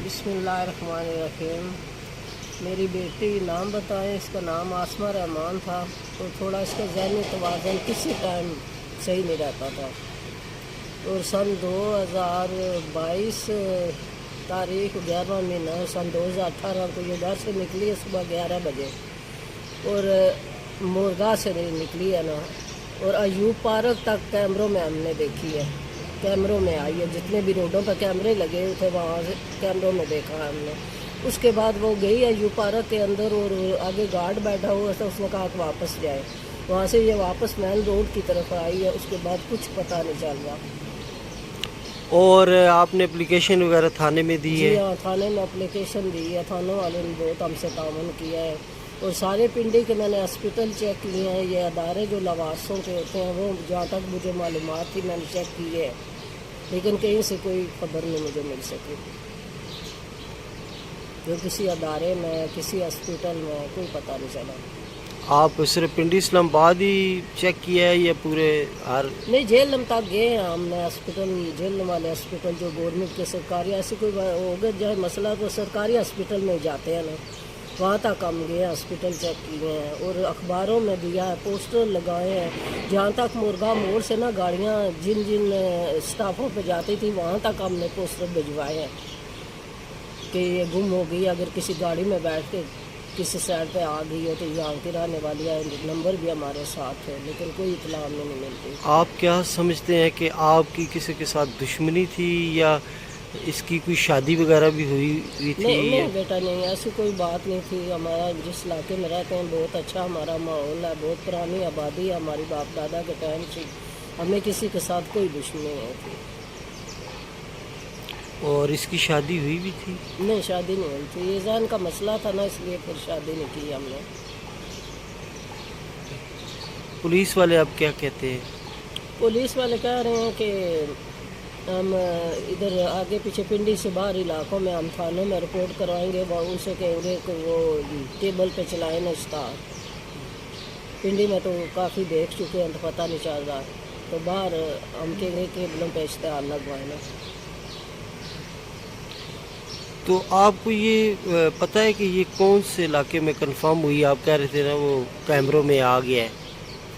बिस्मिल्लाहिर्रहमानिर्रहीम। मेरी बेटी नाम बताएं। इसका नाम आसमा रहमान था। तो थोड़ा इसका ज़हनी तवाज़ुन किसी टाइम सही नहीं रहता था। और सन 2022 तारीख 11वां महीना सन 2018 को ये घर से निकली है सुबह 11 बजे और मुर्गा से नहीं निकली है ना। और अयूब पार्क तक कैमरों में हमने देखी है, कैमरों में आई है। जितने भी रोडों पर कैमरे लगे थे वहाँ से कैमरों में देखा है हमने। उसके बाद वो गई है अयूब पार्क के अंदर और आगे गार्ड बैठा हुआ था, उसने कहा कि वापस जाए। वहाँ से ये वापस मेन रोड की तरफ आई है। उसके बाद कुछ पता नहीं चल रहा। और आपने एप्लीकेशन वगैरह थाने में दी है? जी हाँ, थाने में एप्लीकेशन दी है। थानों वालों ने बहुत हमसे ताउन किया है। और सारे पिंडी के मैंने हॉस्पिटल चेक किए हैं। ये अदारे जो लवासों के होते हैं वो जहाँ तक मुझे मालूमात थी मैंने चेक की है, लेकिन कहीं से कोई खबर नहीं मुझे मिल सकी। जो किसी अदारे में किसी हॉस्पिटल में कोई पता नहीं चला। आप सिर्फ पिंडी इस्लामाबाद ही चेक किया है या पूरे हर? नहीं, जेल तक गए हैं हमने। हॉस्पिटल जेल वाले हॉस्पिटल जो गवर्नमेंट के सरकारी ऐसी कोई होगा जाए मसला तो सरकारी हॉस्पिटल में जाते हैं ना, वहाँ तक हम गए, हॉस्पिटल चेक किए हैं। और अखबारों में दिया है, पोस्टर लगाए हैं। जहाँ तक मुर्गा मोड़ से ना गाड़ियाँ जिन जिन स्टाफों पे जाती थी वहाँ तक हमने पोस्टर भिजवाए हैं कि ये गुम हो गई। अगर किसी गाड़ी में बैठ के किसी साइड पे आ गई हो तो यहाँ की रहने वाली है। नंबर भी हमारे साथ है, लेकिन कोई इत्तला हमें नहीं मिलती। आप क्या समझते हैं कि आपकी किसी के साथ दुश्मनी थी या इसकी कोई शादी वगैरह भी हुई थी? नहीं बेटा, नहीं, ऐसी कोई बात नहीं थी। हमारा जिस इलाके में रहते हैं बहुत अच्छा हमारा माहौल है, बहुत पुरानी आबादी है हमारी, बाप दादा के टाइम से। हमें किसी के साथ कोई दुश्मनी नहीं थी। और इसकी शादी हुई भी थी? नहीं, शादी नहीं हुई थी। ये जान का मसला था ना, इसलिए फिर शादी नहीं की हमने। पुलिस वाले अब क्या कहते हैं? पुलिस वाले कह रहे हैं कि हम इधर आगे पीछे पिंडी से बाहर इलाकों में हम थानों में रिपोर्ट करवाएंगे। वो उनसे कहेंगे कि वो टेबल पे चलाए ना स्टार। पिंडी में तो काफ़ी देख चुके हैं तो पता नहीं चल रहा, तो बाहर हम कहेंगे केबलों पे इश्तेहार लगवाए ना। तो आपको ये पता है कि ये कौन से इलाके में कंफर्म हुई? आप कह रहे थे ना वो कैमरों में आ गया है,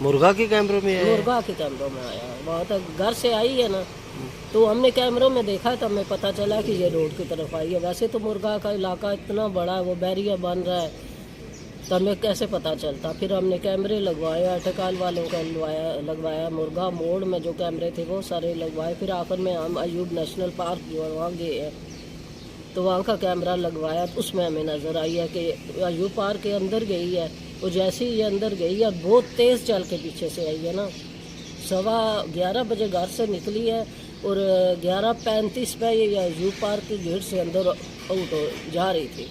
मुर्गा के कैमरों में आया? मुर्गा के कैमरों में आया है। वहाँ तक घर से आई है ना, तो हमने कैमरों में देखा तो हमें पता चला कि ये रोड की तरफ आई है। वैसे तो मुर्गा का इलाका इतना बड़ा है, वो बैरियर बन रहा है, तो हमें कैसे पता चलता। फिर हमने कैमरे लगवाए, अटकाल वालों का लगवाया। मुर्गा मोड़ में जो कैमरे थे वो सारे लगवाए। फिर आखिर में हम अयूब नेशनल पार्क जो है वहाँ गए हैं तो वहाँ का कैमरा लगवाया, तो उसमें हमें नज़र आई है कि अयूब पार्क के अंदर गई है। और जैसे ही ये अंदर गई है बहुत तेज़ चल के पीछे से आई है ना। 11:15 बजे घर से निकली है और 11:35 पे ये अयूब पार्क के गेट से अंदर आउट हो जा रही थी।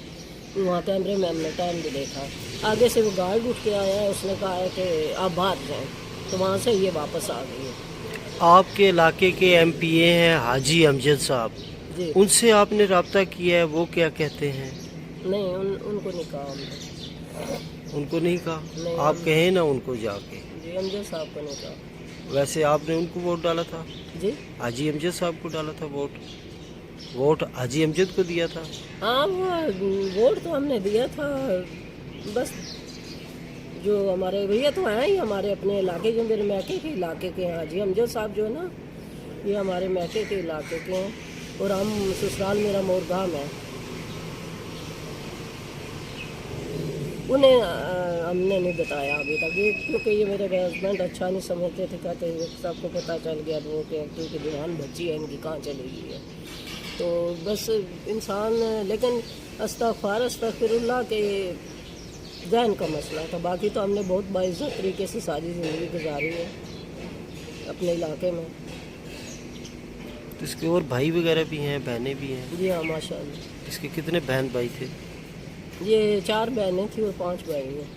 वहाँ कैमरे में हमने टाइम भी देखा। आगे से वो गार्ड उठ के आया है, उसने कहा है कि आप बाहर जाएँ, तो वहाँ से ये वापस आ गई है। आपके इलाके के MPA हैं हाजी अमजद साहब, जी, उनसे आपने रब्ता किया है, वो क्या कहते हैं? नहीं, उनको नहीं कहा हमने। उनको नहीं कहा? नहीं, आप कहें ना उनको जाके। जी, अमजद साहब को नहीं कहा। वैसे आपने उनको वोट डाला था? जी हाजी अमजद साहब को डाला था वोट हाजी अमजद को दिया था? हाँ, वो वोट तो हमने दिया था। बस जो हमारे भैया तो हैं ही हमारे अपने इलाके के, मेरे मैके के इलाके के हैं। हाजी अमजद साहब जो है ना, ये हमारे मैके के इलाके के हैं। और हम ससुराल मेरा मोरगाम है। उन्हें हमने नहीं बताया अभी तक, ये क्योंकि ये मेरे हस्बैंड अच्छा नहीं समझते थे। कहते सबको पता चल गया तो वो क्योंकि जवान बच्ची है इनकी कहाँ चली गई है। तो बस इंसान, लेकिन अस्तगफिरुल्लाह के जहन का मसला था। बाकी तो हमने बहुत बाइज्जत तरीके से सारी ज़िंदगी गुजारी है अपने इलाके में। तो इसके और भाई वगैरह भी हैं, बहनें भी हैं? जी हाँ, माशाअल्लाह। इसके कितने बहन भाई थे? ये 4 बहनें थी और 5 भाई हैं।